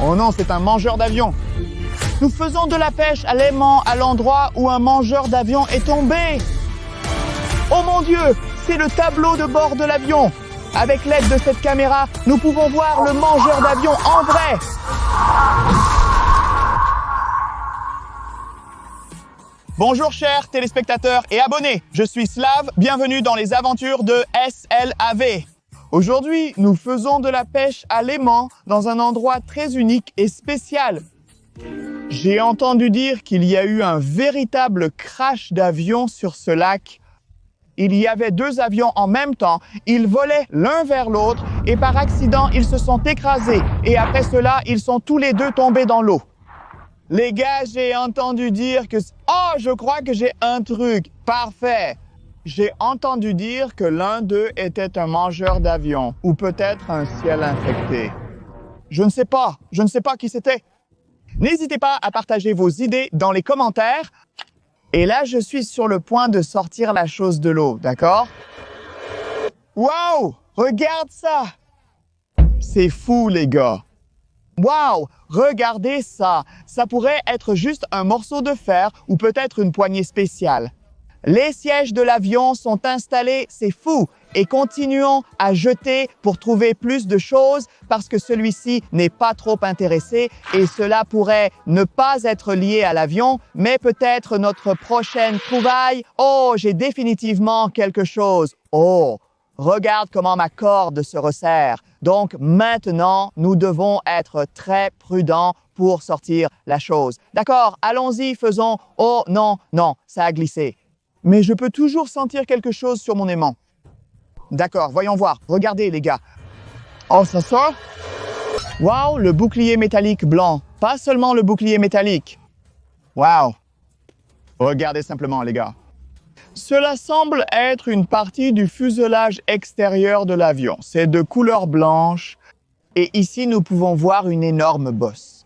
Oh non, c'est un mangeur d'avion. Nous faisons de la pêche à l'aimant à l'endroit où un mangeur d'avion est tombé. Oh mon Dieu, c'est le tableau de bord de l'avion. Avec l'aide de cette caméra, nous pouvons voir le mangeur d'avion en vrai. Bonjour chers téléspectateurs et abonnés, je suis Slav, bienvenue dans les aventures de SLAV. Aujourd'hui, nous faisons de la pêche à l'aimant dans un endroit très unique et spécial. J'ai entendu dire qu'il y a eu un véritable crash d'avion sur ce lac. Il y avait deux avions en même temps, ils volaient l'un vers l'autre et par accident, ils se sont écrasés et après cela, ils sont tous les deux tombés dans l'eau. Les gars, j'ai entendu dire que... Oh, je crois que j'ai un truc. Parfait. J'ai entendu dire que l'un d'eux était un mangeur d'avion ou peut-être un ciel infecté. Je ne sais pas qui c'était. N'hésitez pas à partager vos idées dans les commentaires. Et là, je suis sur le point de sortir la chose de l'eau, d'accord? Waouh! Regarde ça! C'est fou, les gars. Waouh! Regardez ça! Ça pourrait être juste un morceau de fer ou peut-être une poignée spéciale. Les sièges de l'avion sont installés, c'est fou! Et continuons à jeter pour trouver plus de choses parce que celui-ci n'est pas trop intéressé et cela pourrait ne pas être lié à l'avion, mais peut-être notre prochaine trouvaille. Oh, j'ai définitivement quelque chose. Oh, regarde comment ma corde se resserre. Donc maintenant, nous devons être très prudents pour sortir la chose. D'accord, allons-y, faisons... Oh non, ça a glissé. Mais je peux toujours sentir quelque chose sur mon aimant. D'accord, voyons voir. Regardez, les gars. Oh, ça sort? Waouh, le bouclier métallique blanc. Pas seulement le bouclier métallique. Waouh. Regardez simplement, les gars. Cela semble être une partie du fuselage extérieur de l'avion. C'est de couleur blanche. Et ici, nous pouvons voir une énorme bosse.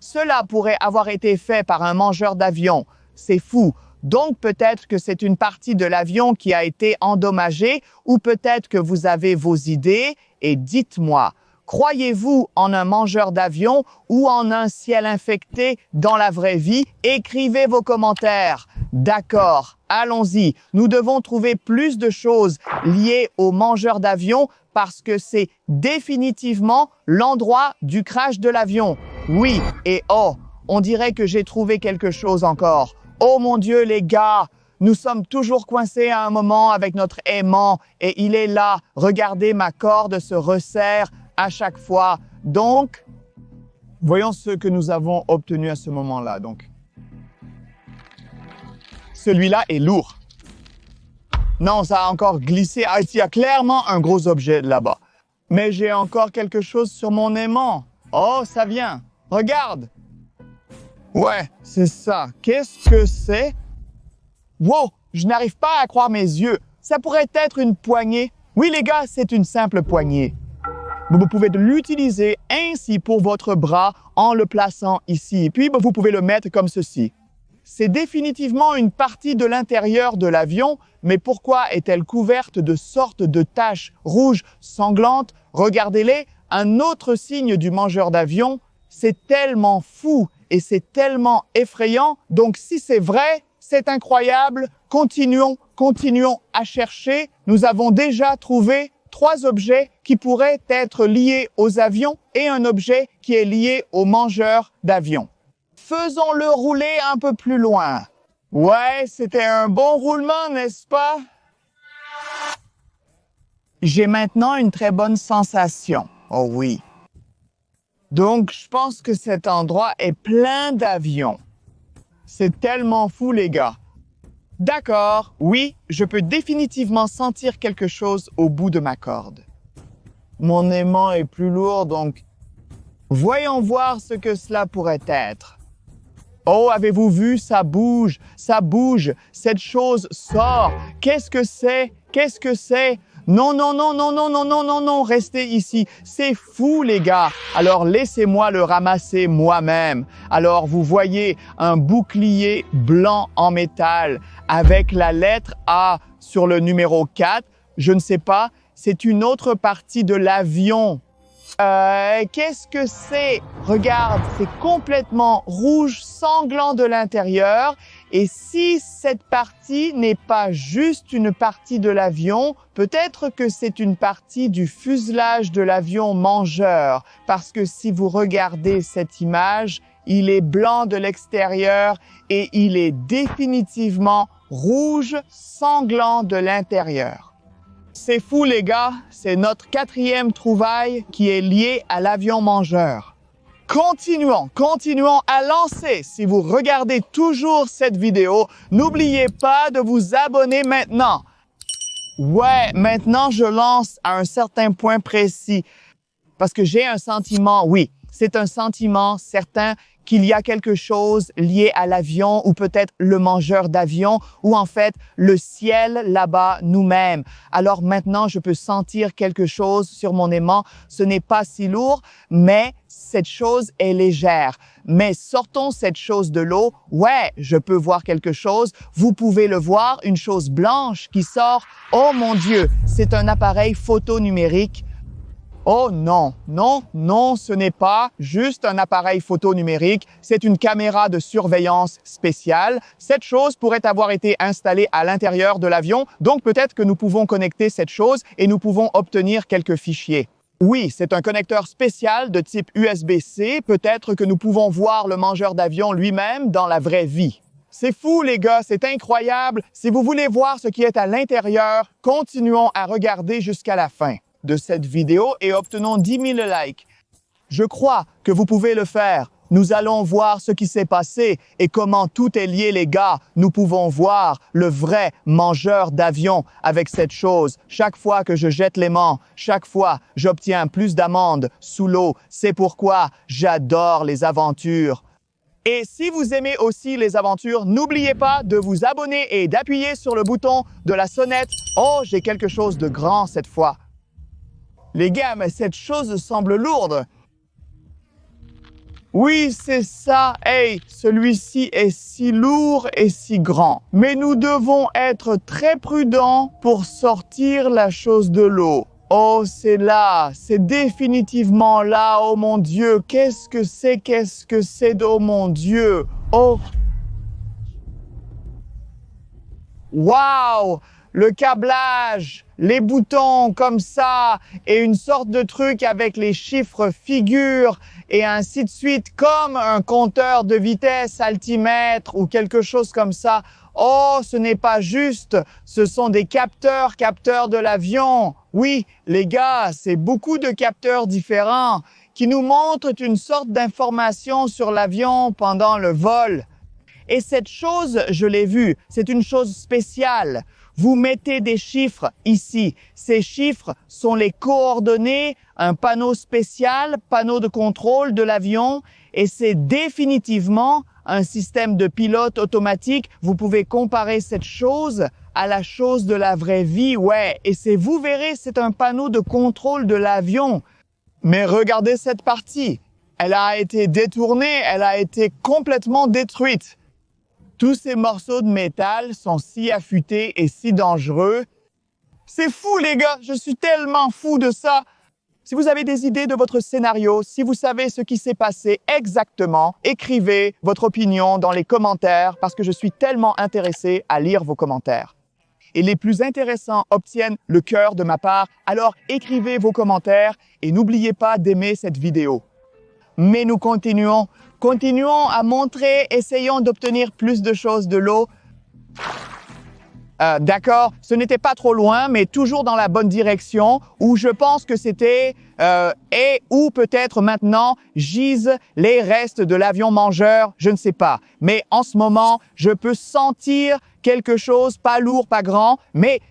Cela pourrait avoir été fait par un mangeur d'avion. C'est fou. Donc, peut-être que c'est une partie de l'avion qui a été endommagée ou peut-être que vous avez vos idées et dites-moi, croyez-vous en un mangeur d'avion ou en un ciel infecté dans la vraie vie? Écrivez vos commentaires. D'accord, allons-y. Nous devons trouver plus de choses liées au mangeur d'avion parce que c'est définitivement l'endroit du crash de l'avion. Oui, et oh, on dirait que j'ai trouvé quelque chose encore. Oh mon Dieu, les gars, nous sommes toujours coincés à un moment avec notre aimant et il est là. Regardez, ma corde se resserre à chaque fois. Donc, voyons ce que nous avons obtenu à ce moment-là. Donc, celui-là est lourd. Non, ça a encore glissé. Ah, il y a clairement un gros objet là-bas. Mais j'ai encore quelque chose sur mon aimant. Oh, ça vient. Regarde. Ouais, c'est ça. Qu'est-ce que c'est? Wow, je n'arrive pas à croire mes yeux. Ça pourrait être une poignée. Oui, les gars, c'est une simple poignée. Vous pouvez l'utiliser ainsi pour votre bras en le plaçant ici. Puis, vous pouvez le mettre comme ceci. C'est définitivement une partie de l'intérieur de l'avion, mais pourquoi est-elle couverte de sortes de taches rouges sanglantes? Regardez-les, un autre signe du mangeur d'avion. C'est tellement fou et c'est tellement effrayant. Donc, si c'est vrai, c'est incroyable. Continuons à chercher. Nous avons déjà trouvé 3 objets qui pourraient être liés aux avions et un objet qui est lié au mangeur d'avion. Faisons-le rouler un peu plus loin. Ouais, c'était un bon roulement, n'est-ce pas? J'ai maintenant une très bonne sensation. Oh oui. Donc, je pense que cet endroit est plein d'avions. C'est tellement fou, les gars. D'accord, oui, je peux définitivement sentir quelque chose au bout de ma corde. Mon aimant est plus lourd, donc voyons voir ce que cela pourrait être. Oh, avez-vous vu? Ça bouge, cette chose sort. Qu'est-ce que c'est? Qu'est-ce que c'est? Non, restez ici. C'est fou, les gars. Alors, laissez-moi le ramasser moi-même. Alors, vous voyez un bouclier blanc en métal avec la lettre A sur le numéro 4. Je ne sais pas, c'est une autre partie de l'avion. Qu'est-ce que c'est? Regarde, c'est complètement rouge sanglant de l'intérieur. Et si cette partie n'est pas juste une partie de l'avion, peut-être que c'est une partie du fuselage de l'avion mangeur. Parce que si vous regardez cette image, il est blanc de l'extérieur et il est définitivement rouge sanglant de l'intérieur. C'est fou les gars, c'est notre 4e trouvaille qui est liée à l'avion mangeur. Continuons à lancer. Si vous regardez toujours cette vidéo, n'oubliez pas de vous abonner maintenant. Ouais, maintenant je lance à un certain point précis parce que j'ai un sentiment, oui, c'est un sentiment certain qu'il y a quelque chose lié à l'avion ou peut-être le mangeur d'avion ou en fait le ciel là-bas nous-mêmes. Alors maintenant, je peux sentir quelque chose sur mon aimant. Ce n'est pas si lourd, mais cette chose est légère. Mais sortons cette chose de l'eau. Ouais, je peux voir quelque chose. Vous pouvez le voir, une chose blanche qui sort. Oh mon Dieu, c'est un appareil photo numérique. Oh non, ce n'est pas juste un appareil photo numérique, c'est une caméra de surveillance spéciale. Cette chose pourrait avoir été installée à l'intérieur de l'avion, donc peut-être que nous pouvons connecter cette chose et nous pouvons obtenir quelques fichiers. Oui, c'est un connecteur spécial de type USB-C, peut-être que nous pouvons voir le mangeur d'avion lui-même dans la vraie vie. C'est fou les gars, c'est incroyable. Si vous voulez voir ce qui est à l'intérieur, continuons à regarder jusqu'à la fin de cette vidéo et obtenons 10 000 likes. Je crois que vous pouvez le faire. Nous allons voir ce qui s'est passé et comment tout est lié, les gars. Nous pouvons voir le vrai mangeur d'avion avec cette chose. Chaque fois que je jette l'aimant, chaque fois, j'obtiens plus d'amandes sous l'eau. C'est pourquoi j'adore les aventures. Et si vous aimez aussi les aventures, n'oubliez pas de vous abonner et d'appuyer sur le bouton de la sonnette. Oh, j'ai quelque chose de grand cette fois. Les gars, mais cette chose semble lourde. Oui, c'est ça. Hey, celui-ci est si lourd et si grand. Mais nous devons être très prudents pour sortir la chose de l'eau. Oh, c'est là. C'est définitivement là. Oh mon Dieu, qu'est-ce que c'est, oh mon Dieu. Oh. Waouh! Le câblage, les boutons comme ça, et une sorte de truc avec les chiffres figures, et ainsi de suite, comme un compteur de vitesse, altimètre ou quelque chose comme ça. Oh, ce n'est pas juste, ce sont des capteurs de l'avion. Oui, les gars, c'est beaucoup de capteurs différents qui nous montrent une sorte d'information sur l'avion pendant le vol. Et cette chose, je l'ai vue, c'est une chose spéciale. Vous mettez des chiffres ici. Ces chiffres sont les coordonnées, un panneau spécial, panneau de contrôle de l'avion, et c'est définitivement un système de pilote automatique. Vous pouvez comparer cette chose à la chose de la vraie vie, ouais. Et vous verrez, c'est un panneau de contrôle de l'avion. Mais regardez cette partie. Elle a été détournée, elle a été complètement détruite. Tous ces morceaux de métal sont si affûtés et si dangereux. C'est fou, les gars! Je suis tellement fou de ça! Si vous avez des idées de votre scénario, si vous savez ce qui s'est passé exactement, écrivez votre opinion dans les commentaires parce que je suis tellement intéressé à lire vos commentaires. Et les plus intéressants obtiennent le cœur de ma part. Alors, écrivez vos commentaires et n'oubliez pas d'aimer cette vidéo. Mais nous continuons à montrer, essayons d'obtenir plus de choses de l'eau. D'accord, ce n'était pas trop loin, mais toujours dans la bonne direction, où je pense que c'était et où peut-être maintenant gisent les restes de l'avion mangeur, je ne sais pas. Mais en ce moment, je peux sentir quelque chose, pas lourd, pas grand, mais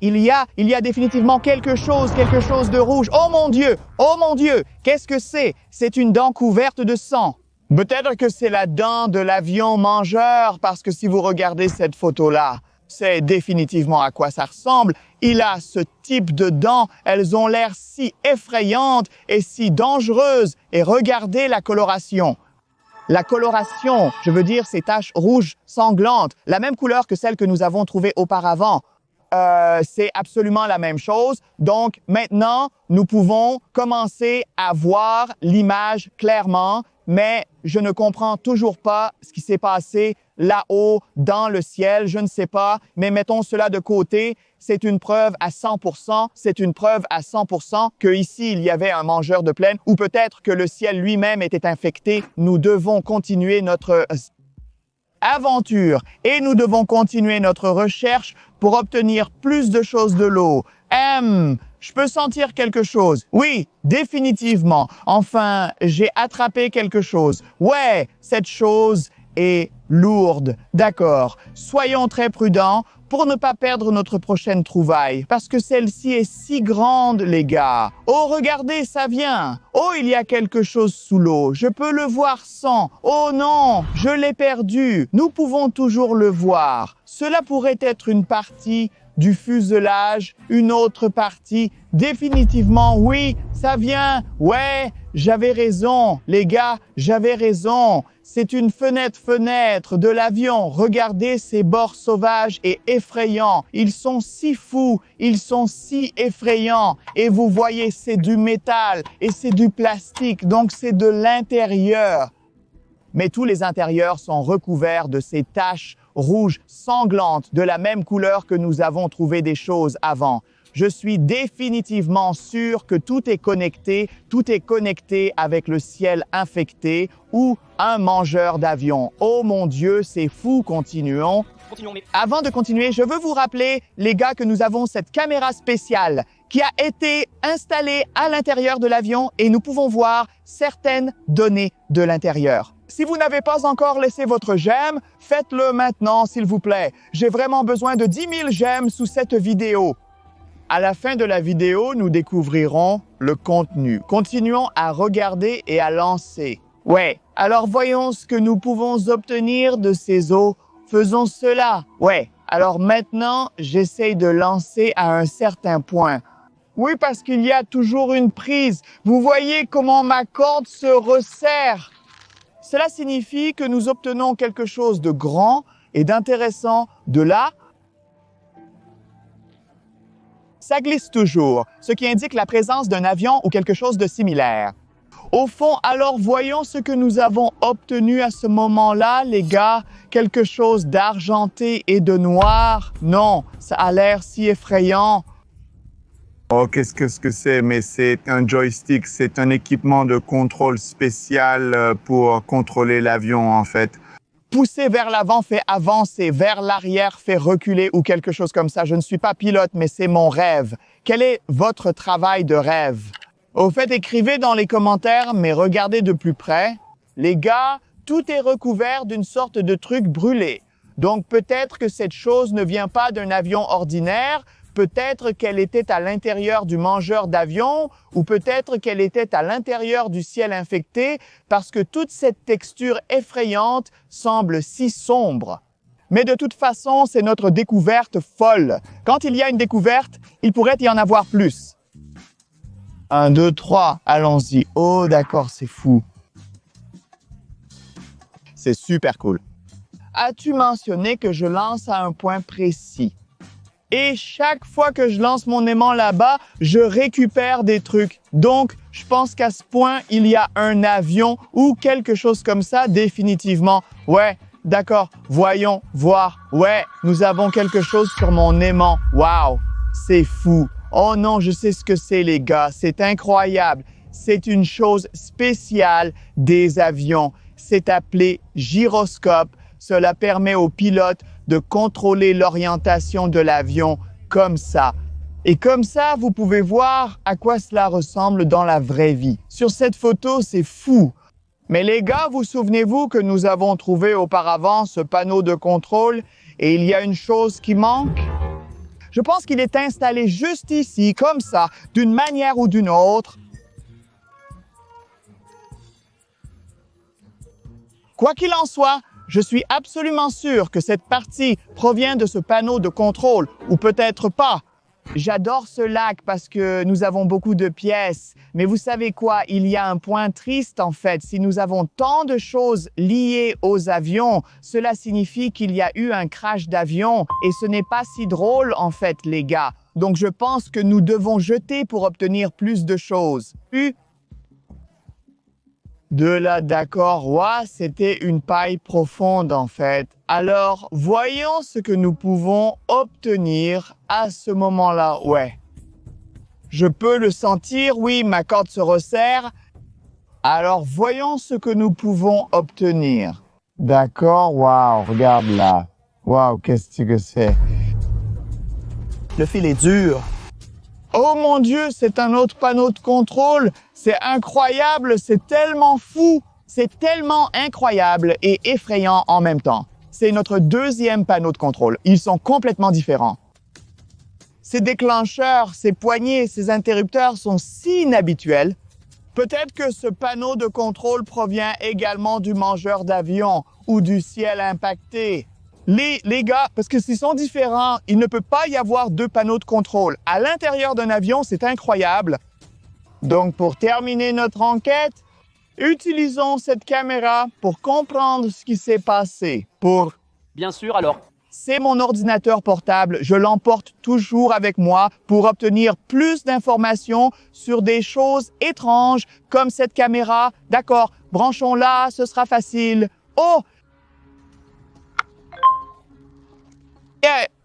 il y a définitivement quelque chose de rouge. Oh mon Dieu, qu'est-ce que c'est? C'est une dent couverte de sang. Peut-être que c'est la dent de l'avion mangeur, parce que si vous regardez cette photo-là, c'est définitivement à quoi ça ressemble. Il a ce type de dents, elles ont l'air si effrayantes et si dangereuses. Et regardez la coloration. La coloration, je veux dire ces taches rouges sanglantes, la même couleur que celle que nous avons trouvée auparavant. c'est absolument la même chose. Donc maintenant, nous pouvons commencer à voir l'image clairement, mais je ne comprends toujours pas ce qui s'est passé là-haut dans le ciel. Je ne sais pas, mais mettons cela de côté. C'est une preuve à 100%, c'est une preuve à 100% qu'ici, il y avait un mangeur de plaine ou peut-être que le ciel lui-même était infecté. Nous devons continuer notre aventure et nous devons continuer notre recherche pour obtenir plus de choses de l'eau. Je peux sentir quelque chose. Oui, définitivement. Enfin, j'ai attrapé quelque chose. Ouais, cette chose est lourde. D'accord. Soyons très prudents pour ne pas perdre notre prochaine trouvaille, parce que celle-ci est si grande, les gars. Oh, regardez, ça vient. Oh, il y a quelque chose sous l'eau. Je peux le voir sans. Oh non, je l'ai perdu. Nous pouvons toujours le voir. Cela pourrait être une partie du fuselage, une autre partie. Définitivement, oui, ça vient. Ouais, j'avais raison, les gars, j'avais raison. C'est une fenêtre de l'avion. Regardez ces bords sauvages et effrayants. Ils sont si fous, ils sont si effrayants. Et vous voyez, c'est du métal et c'est du plastique, donc c'est de l'intérieur. Mais tous les intérieurs sont recouverts de ces taches rouges sanglantes de la même couleur que nous avons trouvé des choses avant. Je suis définitivement sûr que tout est connecté avec le ciel infecté ou un mangeur d'avion. Oh mon Dieu, c'est fou, continuons. Avant de continuer, je veux vous rappeler, les gars, que nous avons cette caméra spéciale qui a été installée à l'intérieur de l'avion et nous pouvons voir certaines données de l'intérieur. Si vous n'avez pas encore laissé votre j'aime, faites-le maintenant, s'il vous plaît. J'ai vraiment besoin de 10 000 j'aime sous cette vidéo. À la fin de la vidéo, nous découvrirons le contenu. Continuons à regarder et à lancer. Ouais, alors voyons ce que nous pouvons obtenir de ces eaux. Faisons cela. Ouais, alors maintenant, j'essaye de lancer à un certain point. Oui, parce qu'il y a toujours une prise. Vous voyez comment ma corde se resserre. Cela signifie que nous obtenons quelque chose de grand et d'intéressant de là. Ça glisse toujours, ce qui indique la présence d'un avion ou quelque chose de similaire. Au fond, alors voyons ce que nous avons obtenu à ce moment-là, les gars. Quelque chose d'argenté et de noir. Non, ça a l'air si effrayant. Oh, qu'est-ce que c'est? Mais c'est un joystick, c'est un équipement de contrôle spécial pour contrôler l'avion, en fait. Pousser vers l'avant fait avancer, vers l'arrière fait reculer ou quelque chose comme ça. Je ne suis pas pilote, mais c'est mon rêve. Quel est votre travail de rêve? Au fait, écrivez dans les commentaires, mais regardez de plus près. Les gars, tout est recouvert d'une sorte de truc brûlé. Donc peut-être que cette chose ne vient pas d'un avion ordinaire, peut-être qu'elle était à l'intérieur du mangeur d'avion ou peut-être qu'elle était à l'intérieur du ciel infecté parce que toute cette texture effrayante semble si sombre. Mais de toute façon, c'est notre découverte folle. Quand il y a une découverte, il pourrait y en avoir plus. 1, 2, 3, allons-y. Oh, d'accord, c'est fou. C'est super cool. As-tu mentionné que je lance à un point précis? Et chaque fois que je lance mon aimant là-bas, je récupère des trucs. Donc, je pense qu'à ce point, il y a un avion ou quelque chose comme ça, définitivement. Ouais, d'accord, voyons voir. Ouais, nous avons quelque chose sur mon aimant. Waouh, c'est fou. Oh non, je sais ce que c'est, les gars. C'est incroyable. C'est une chose spéciale des avions. C'est appelé gyroscope. Cela permet aux pilotes de contrôler l'orientation de l'avion comme ça. Et comme ça, vous pouvez voir à quoi cela ressemble dans la vraie vie. Sur cette photo, c'est fou. Mais les gars, vous souvenez-vous que nous avons trouvé auparavant ce panneau de contrôle et il y a une chose qui manque? Je pense qu'il est installé juste ici, comme ça, d'une manière ou d'une autre. Quoi qu'il en soit, je suis absolument sûr que cette partie provient de ce panneau de contrôle, ou peut-être pas. J'adore ce lac parce que nous avons beaucoup de pièces. Mais vous savez quoi? Il y a un point triste en fait. Si nous avons tant de choses liées aux avions, cela signifie qu'il y a eu un crash d'avion. Et ce n'est pas si drôle en fait, les gars. Donc je pense que nous devons jeter pour obtenir plus de choses. D'accord, ouais, c'était une paille profonde en fait. Alors, voyons ce que nous pouvons obtenir à ce moment-là, ouais. Je peux le sentir, oui, ma corde se resserre. Alors, voyons ce que nous pouvons obtenir. D'accord, waouh, regarde là. Waouh, qu'est-ce que c'est? Le fil est dur. Oh mon Dieu, c'est un autre panneau de contrôle. C'est incroyable, c'est tellement fou. C'est tellement incroyable et effrayant en même temps. C'est notre deuxième panneau de contrôle. Ils sont complètement différents. Ces déclencheurs, ces poignées, ces interrupteurs sont si inhabituels. Peut-être que ce panneau de contrôle provient également du mangeur d'avion ou du ciel impacté. Les gars, parce que s'ils sont différents, il ne peut pas y avoir deux panneaux de contrôle. À l'intérieur d'un avion, c'est incroyable. Donc, pour terminer notre enquête, utilisons cette caméra pour comprendre ce qui s'est passé. Bien sûr, alors. C'est mon ordinateur portable. Je l'emporte toujours avec moi pour obtenir plus d'informations sur des choses étranges comme cette caméra. D'accord, branchons-la, ce sera facile. Oh!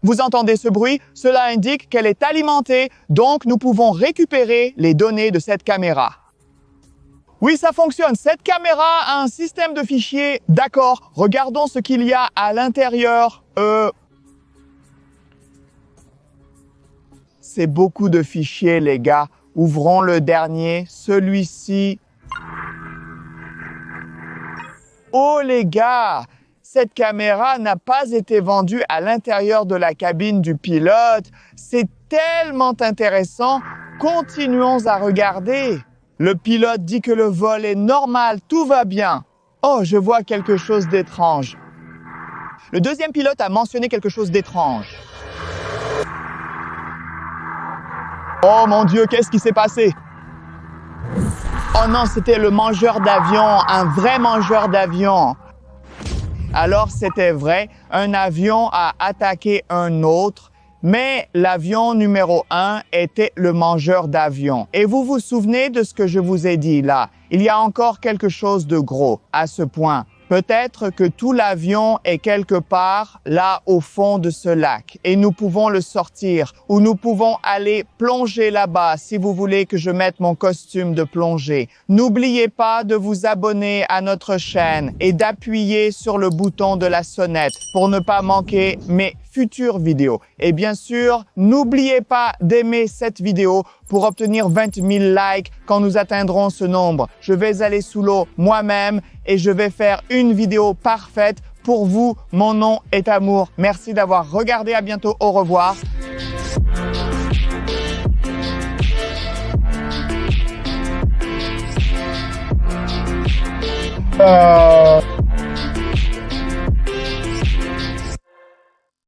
Vous entendez ce bruit? Cela indique qu'elle est alimentée, donc nous pouvons récupérer les données de cette caméra. Oui, ça fonctionne. Cette caméra a un système de fichiers. D'accord, regardons ce qu'il y a à l'intérieur. C'est beaucoup de fichiers, les gars. Ouvrons le dernier, celui-ci. Oh, les gars! Cette caméra n'a pas été vendue à l'intérieur de la cabine du pilote. C'est tellement intéressant. Continuons à regarder. Le pilote dit que le vol est normal, tout va bien. Oh, je vois quelque chose d'étrange. Le deuxième pilote a mentionné quelque chose d'étrange. Oh mon Dieu, qu'est-ce qui s'est passé? Oh non, c'était le mangeur d'avion, un vrai mangeur d'avion. Alors, c'était vrai, un avion a attaqué un autre, mais l'avion numéro 1 était le mangeur d'avion. Et vous vous souvenez de ce que je vous ai dit là? Il y a encore quelque chose de gros à ce point. Peut-être que tout l'avion est quelque part là au fond de ce lac et nous pouvons le sortir ou nous pouvons aller plonger là-bas si vous voulez que je mette mon costume de plongée. N'oubliez pas de vous abonner à notre chaîne et d'appuyer sur le bouton de la sonnette pour ne pas manquer mes futures vidéos. Et bien sûr, n'oubliez pas d'aimer cette vidéo pour obtenir 20 000 likes quand nous atteindrons ce nombre. Je vais aller sous l'eau moi-même et je vais faire une vidéo parfaite pour vous. Mon nom est Amour. Merci d'avoir regardé. À bientôt. Au revoir.